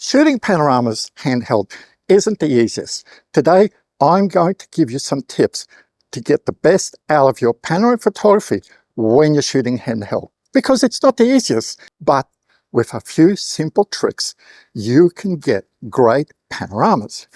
Shooting panoramas handheld isn't the easiest. Today, I'm going to give you some tips to get the best out of your panoramic photography when you're shooting handheld. Because it's not the easiest, but with a few simple tricks, you can get great panoramas.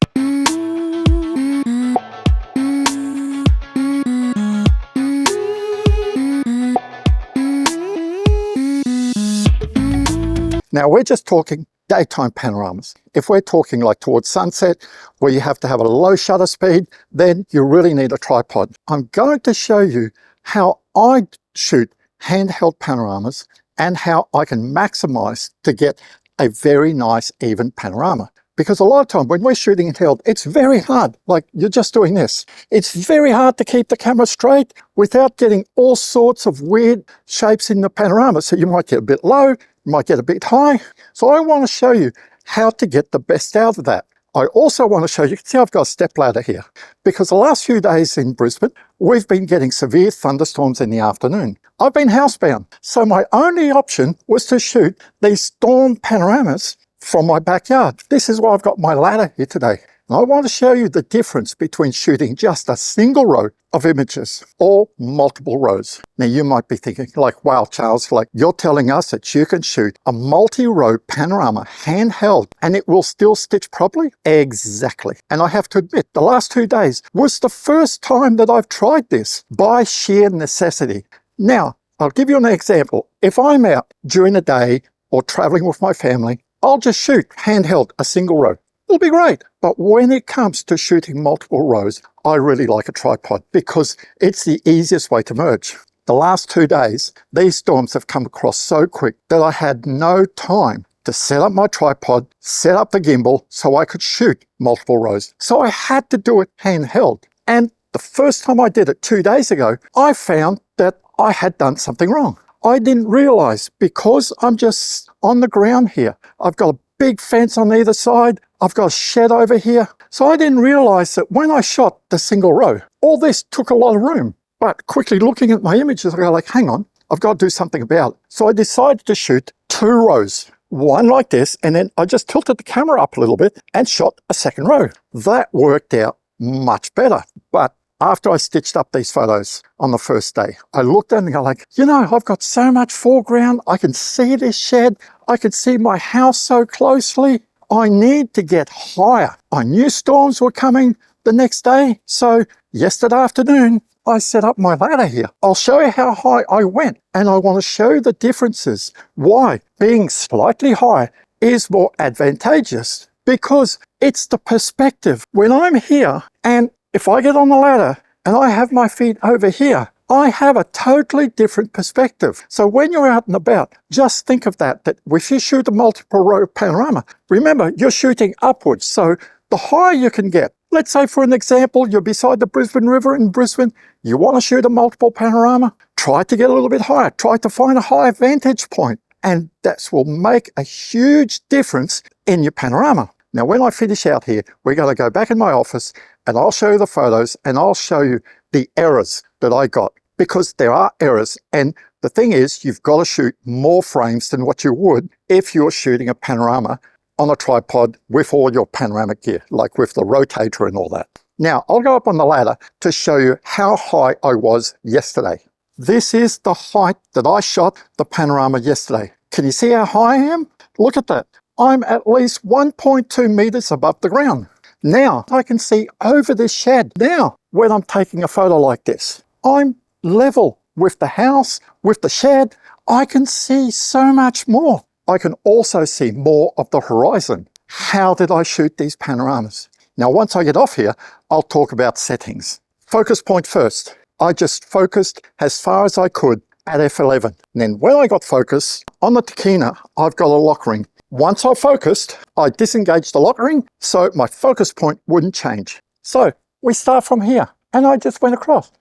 Now we're just talking daytime panoramas. If we're talking like towards sunset, where you have to have a low shutter speed, then you really need a tripod. I'm going to show you how I shoot handheld panoramas and how I can maximize to get a very nice even panorama. Because a lot of time when we're shooting handheld, it's very hard, like you're just doing this. It's very hard to keep the camera straight without getting all sorts of weird shapes in the panorama. So you might get a bit low, you might get a bit high. So I want to show you how to get the best out of that. I also want to show you, can see I've got a step ladder here, because the last few days in Brisbane, we've been getting severe thunderstorms in the afternoon. I've been housebound, so my only option was to shoot these storm panoramas from my backyard. This is why I've got my ladder here today. And I want to show you the difference between shooting just a single row of images or multiple rows. Now you might be thinking like, wow, Charles, like you're telling us that you can shoot a multi-row panorama handheld and it will still stitch properly? Exactly. And I have to admit, the last 2 days was the first time that I've tried this by sheer necessity. Now, I'll give you an example. If I'm out during the day or traveling with my family, I'll just shoot handheld a single row. It'll be great. But when it comes to shooting multiple rows, I really like a tripod because it's the easiest way to merge. The last 2 days, these storms have come across so quick that I had no time to set up my tripod, set up the gimbal so I could shoot multiple rows. So I had to do it handheld. And the first time I did it 2 days ago, I found that I had done something wrong. I didn't realize because I'm just on the ground here. I've got a big fence on either side. I've got a shed over here. So I didn't realize that when I shot the single row, all this took a lot of room. But quickly looking at my images, I go like, hang on, I've got to do something about it. So I decided to shoot 2 rows, one like this, and then I just tilted the camera up a little bit and shot a second row. That worked out much better. But after I stitched up these photos on the first day, I looked at them and go like, you know, I've got so much foreground. I can see this shed. I can see my house so closely. I need to get higher. I knew storms were coming the next day. So yesterday afternoon, I set up my ladder here. I'll show you how high I went and I want to show you the differences. Why being slightly high is more advantageous because it's the perspective. When I'm here and if I get on the ladder and I have my feet over here, I have a totally different perspective. So when you're out and about, just think of that if you shoot a multiple row panorama, remember you're shooting upwards. So the higher you can get, let's say for an example, you're beside the Brisbane River in Brisbane, you want to shoot a multiple panorama, try to get a little bit higher, try to find a higher vantage point, and that will make a huge difference in your panorama. Now, when I finish out here, we're going to go back in my office and I'll show you the photos and I'll show you the errors that I got because there are errors. And the thing is, you've got to shoot more frames than what you would if you're shooting a panorama on a tripod with all your panoramic gear, like with the rotator and all that. Now, I'll go up on the ladder to show you how high I was yesterday. This is the height that I shot the panorama yesterday. Can you see how high I am? Look at that. I'm at least 1.2 meters above the ground. Now I can see over this shed. Now, when I'm taking a photo like this, I'm level with the house, with the shed. I can see so much more. I can also see more of the horizon. How did I shoot these panoramas? Now, once I get off here, I'll talk about settings. Focus point first. I just focused as far as I could at f11. And then when I got focus, on the Takina, I've got a lock ring. Once I focused, I disengaged the lock ring so my focus point wouldn't change. So we start from here and I just went across.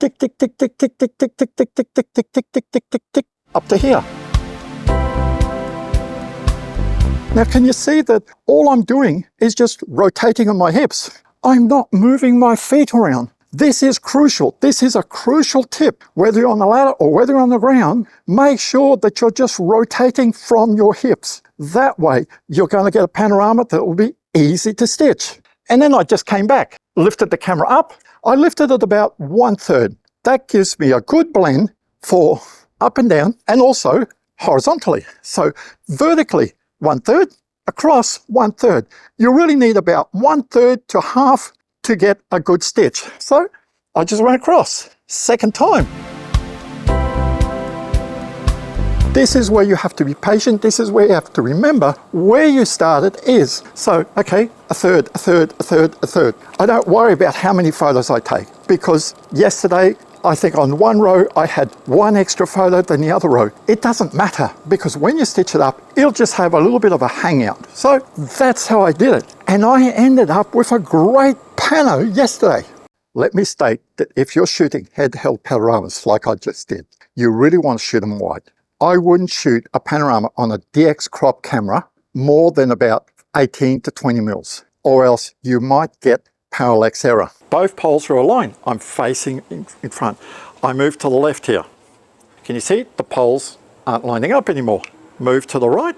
Tick, tick, tick, tick, tick, tick, tick, tick, tick, tick, tick, tick, tick, tick, tick, tick, tick, up to here. Now can you see that all I'm doing is just rotating on my hips? I'm not moving my feet around. This is crucial. This is a crucial tip. Whether you're on the ladder or whether you're on the ground, make sure that you're just rotating from your hips. That way, you're going to get a panorama that will be easy to stitch. And then I just came back, lifted the camera up. I lifted it about 1/3. That gives me a good blend for up and down and also horizontally. So vertically 1/3, across 1/3. You really need about 1/3 to half to get a good stitch. So I just went across. Second time. This is where you have to be patient. This is where you have to remember where you started is. So, okay, a third, a third, a third, a third. I don't worry about how many photos I take because yesterday, I think on one row, I had one extra photo than the other row. It doesn't matter because when you stitch it up, it'll just have a little bit of a hangout. So that's how I did it. And I ended up with a great pano yesterday. Let me state that if you're shooting hand-held panoramas like I just did, you really want to shoot them wide. I wouldn't shoot a panorama on a DX crop camera more than about 18 to 20 mils, or else you might get parallax error. Both poles are aligned. I'm facing in front. I move to the left here. Can you see? The poles aren't lining up anymore. Move to the right.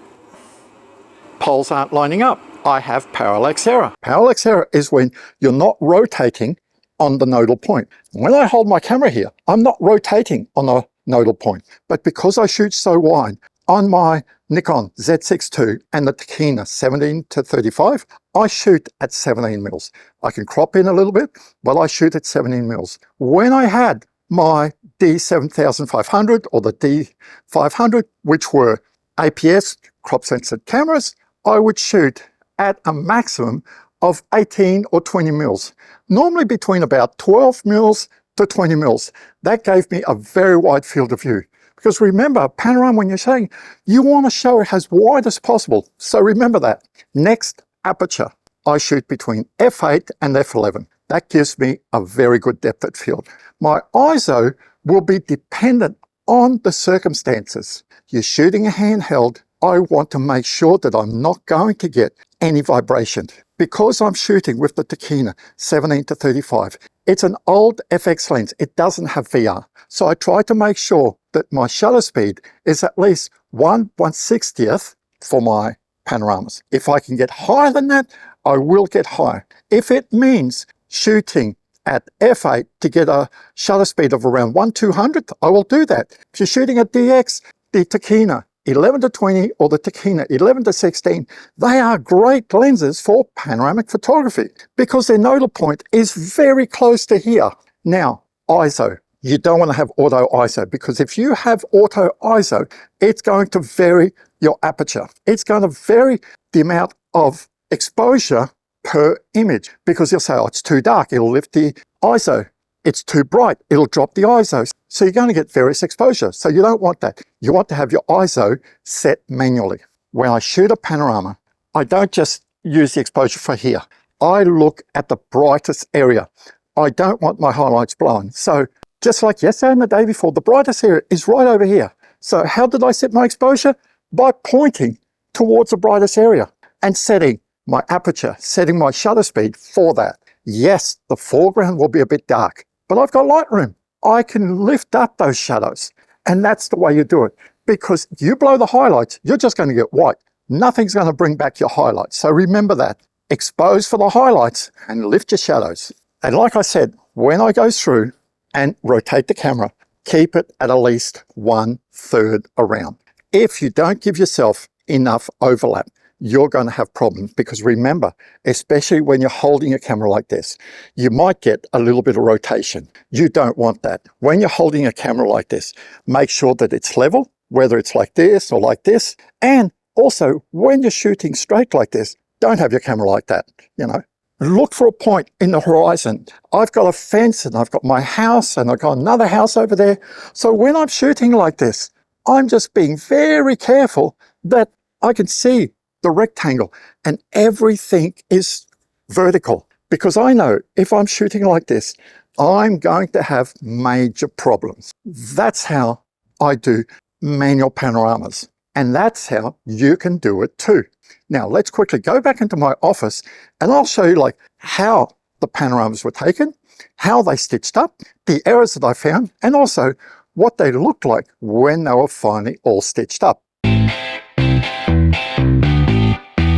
Poles aren't lining up. I have parallax error. Parallax error is when you're not rotating on the nodal point. When I hold my camera here, I'm not rotating on a nodal point. But because I shoot so wide, on my Nikon Z6 II and the Takina 17 to 35, I shoot at 17 mils. I can crop in a little bit, but I shoot at 17 mils. When I had my D7500 or the D500, which were APS crop sensitive cameras, I would shoot at a maximum of 18 or 20 mils, normally between about 12 mils to 20 mils. That gave me a very wide field of view. Because remember, panorama, when you're showing, you want to show it as wide as possible. So remember that. Next, aperture. I shoot between f8 and f11. That gives me a very good depth of field. My ISO will be dependent on the circumstances. You're shooting a handheld, I want to make sure that I'm not going to get any vibration. Because I'm shooting with the Takina 17 to 35, it's an old FX lens. It doesn't have VR. So I try to make sure that my shutter speed is at least 1/160th for my panoramas. If I can get higher than that, I will get higher. If it means shooting at f8 to get a shutter speed of around 1/200th, I will do that. If you're shooting at DX, the Takina 11 to 20 or the Takina 11 to 16, they are great lenses for panoramic photography because their nodal point is very close to here. Now, ISO. You don't want to have auto ISO because if you have auto ISO, it's going to vary your aperture. It's going to vary the amount of exposure per image because you'll say, oh, it's too dark, it'll lift the ISO. It's too bright, it'll drop the ISO. So you're going to get various exposure. So you don't want that. You want to have your ISO set manually. When I shoot a panorama, I don't just use the exposure for here. I look at the brightest area. I don't want my highlights blown. So just like yesterday and the day before, the brightest area is right over here. So how did I set my exposure? By pointing towards the brightest area and setting my aperture, setting my shutter speed for that. Yes, the foreground will be a bit dark, but I've got Lightroom. I can lift up those shadows. And that's the way you do it. Because you blow the highlights, you're just going to get white. Nothing's going to bring back your highlights. So remember that. Expose for the highlights and lift your shadows. And like I said, when I go through and rotate the camera, keep it at least 1/3 around. If you don't give yourself enough overlap, you're going to have problems because remember, especially when you're holding a camera like this, you might get a little bit of rotation. You don't want that. When you're holding a camera like this, make sure that it's level, whether it's like this or like this. And also, when you're shooting straight like this, don't have your camera like that, you know. Look for a point in the horizon. I've got a fence and I've got my house and I've got another house over there. So when I'm shooting like this, I'm just being very careful that I can see the rectangle and everything is vertical because I know if I'm shooting like this, I'm going to have major problems. That's how I do manual panoramas. And that's how you can do it too. Now let's quickly go back into my office and I'll show you like how the panoramas were taken how they stitched up, the errors that I found, and also what they looked like when they were finally all stitched up.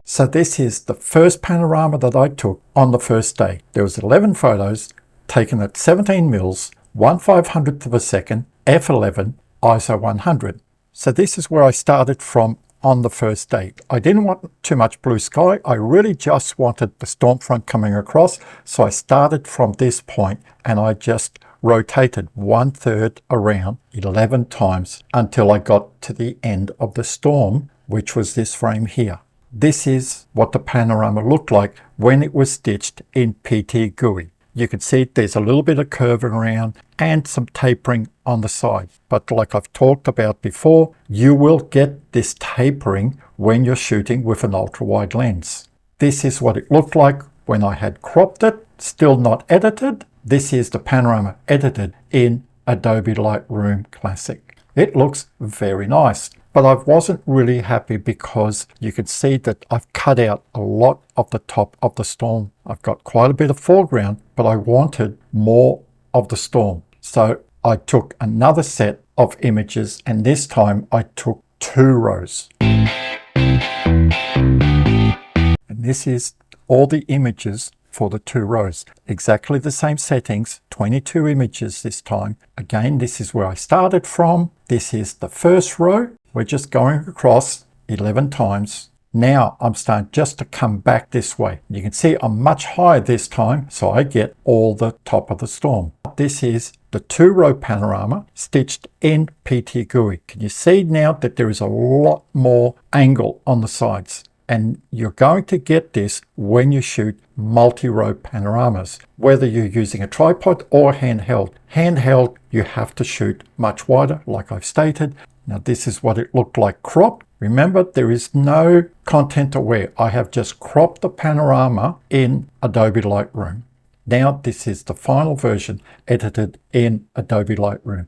So this is the first panorama that I took on the first day. There was 11 photos taken at 17 mils, 1/500th of a second, f11, ISO 100. So this is where I started from on the first day. I didn't want too much blue sky. I really just wanted the storm front coming across. So I started from this point and I just rotated 1/3 around 11 times until I got to the end of the storm, which was this frame here. This is what the panorama looked like when it was stitched in PT GUI. You can see there's a little bit of curving around and some tapering on the side. But like I've talked about before, you will get this tapering when you're shooting with an ultra-wide lens. This is what it looked like when I had cropped it, still not edited. This is the panorama edited in Adobe Lightroom Classic. It looks very nice. But I wasn't really happy because you can see that I've cut out a lot of the top of the storm. I've got quite a bit of foreground, but I wanted more of the storm. So I took another set of images, and this time I took 2 rows. And this is all the images for the 2 rows. Exactly the same settings, 22 images this time. Again, this is where I started from. This is the first row. We're just going across 11 times. Now I'm starting just to come back this way. You can see I'm much higher this time, so I get all the top of the storm. This is the 2-row panorama stitched in PT GUI. Can you see now that there is a lot more angle on the sides? And you're going to get this when you shoot multi-row panoramas, whether you're using a tripod or handheld. Handheld, you have to shoot much wider, like I've stated. Now this is what it looked like cropped. Remember, there is no content aware. I have just cropped the panorama in Adobe Lightroom. Now this is the final version edited in Adobe Lightroom.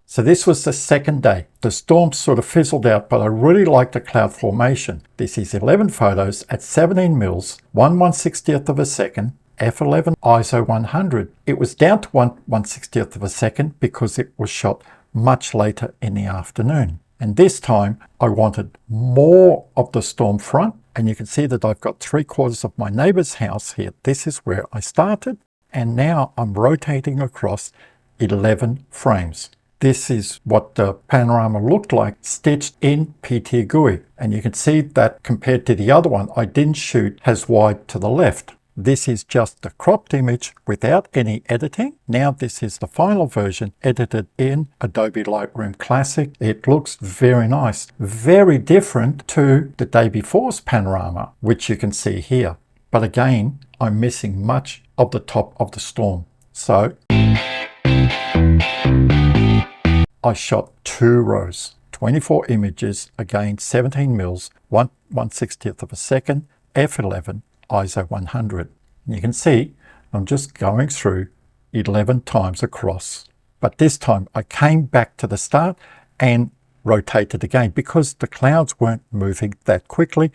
So this was the second day. The storm sort of fizzled out, but I really liked the cloud formation. This is 11 photos at 17 mils, 1/160th of a second, f11 ISO 100. It was down to 1/160th of a second because it was shot much later in the afternoon. And this time I wanted more of the storm front, and you can see that I've got 3/4 of my neighbor's house here. This is where I started, and now I'm rotating across 11 frames. This is what the panorama looked like stitched in PT GUI. And you can see that compared to the other one, I didn't shoot as wide to the left. This is just the cropped image without any editing. Now this is the final version edited in Adobe Lightroom Classic. It looks very nice, very different to the day before's panorama, which you can see here. But again, I'm missing much of the top of the storm. So I shot 2 rows, 24 images, again 17 mils, 1/160th of a second, f11, ISO 100. You can see I'm just going through 11 times across. But this time I came back to the start and rotated again because the clouds weren't moving that quickly.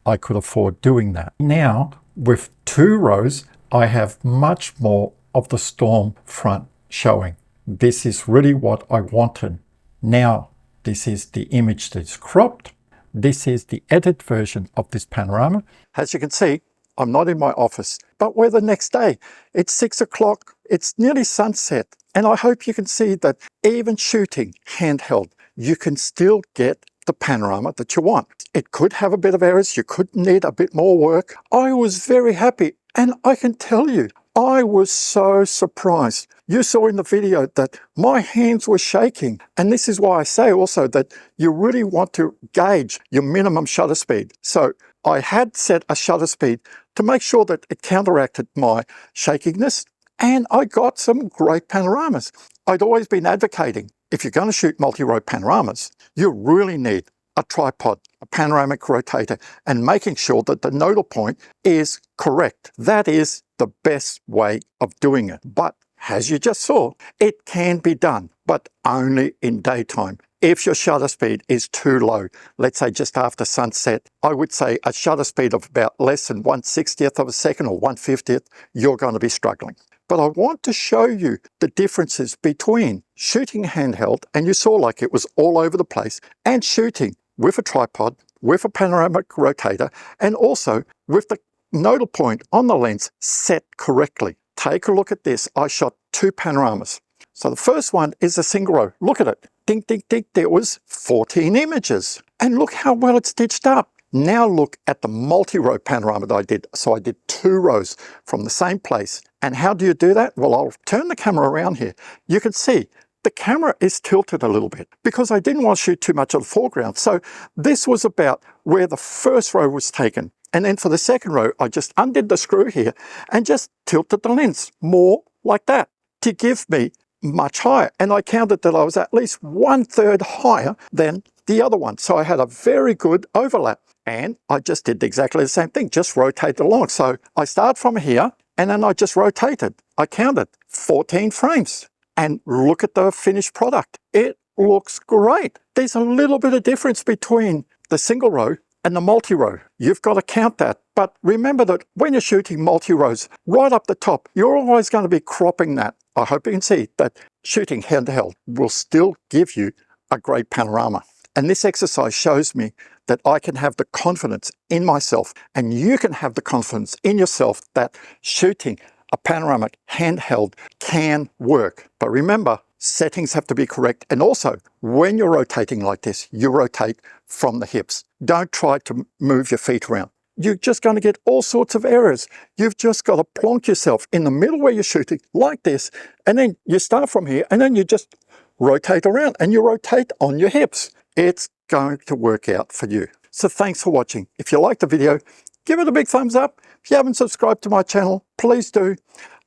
I could afford doing that. Now with 2 rows, I have much more of the storm front showing. This is really what I wanted. Now this is the image that's cropped. This is the edit version of this panorama. As you can see, I'm not in my office, but we're the next day. It's 6 o'clock, it's nearly sunset, and I hope you can see that even shooting handheld, you can still get the panorama that you want. It could have a bit of errors, you could need a bit more work. I was very happy, and I can tell you, I was so surprised. You saw in the video that my hands were shaking, and this is why I say also that you really want to gauge your minimum shutter speed. So I had set a shutter speed to make sure that it counteracted my shakiness, and I got some great panoramas. I'd always been advocating, if you're going to shoot multi-row panoramas, you really need a tripod, a panoramic rotator, and making sure that the nodal point is correct. That is the best way of doing it. But as you just saw, it can be done, but only in daytime. if your shutter speed is too low, let's say just after sunset, I would say a shutter speed of about less than 1/60th of a second or 1/50th, you're going to be struggling. But I want to show you the differences between shooting handheld, and you saw like it was all over the place, and shooting with a tripod, with a panoramic rotator, and also with the nodal point on the lens set correctly. Take a look at this. I shot 2 panoramas. So the first one is a single row. Look at it. Ding, ding, ding. There was 14 images. And look how well it's stitched up. Now look at the multi-row panorama that I did. So I did 2 rows from the same place. And how do you do that? Well, I'll turn the camera around here. You can see the camera is tilted a little bit because I didn't want to shoot too much of the foreground. So this was about where the first row was taken. And then for the second row, I just undid the screw here and just tilted the lens more like that to give me much higher. And I counted that I was at least 1/3 higher than the other one. So I had a very good overlap. And I just did exactly the same thing, just rotate along. So I start from here and then I just rotated. I counted 14 frames. And look at the finished product. It looks great. There's a little bit of difference between the single row and the multi-row. You've got to count that. But remember that when you're shooting multi-rows, right up the top, you're always going to be cropping that. I hope you can see that shooting handheld will still give you a great panorama. And this exercise shows me that I can have the confidence in myself, and you can have the confidence in yourself that shooting a panoramic handheld can work. But remember, settings have to be correct. And also, when you're rotating like this, you rotate from the hips. Don't try to move your feet around. You're just going to get all sorts of errors. You've just got to plonk yourself in the middle where you're shooting like this. And then you start from here and then you just rotate around and you rotate on your hips. It's going to work out for you. So thanks for watching. If you liked the video, give it a big thumbs up. If you haven't subscribed to my channel, please do.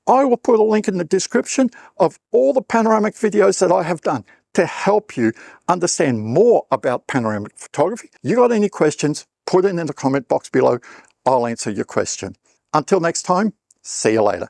I will put a link in the description of all the panoramic videos that I have done to help you understand more about panoramic photography. You got any questions, put it in the comment box below. I'll answer your question. Until next time, see you later.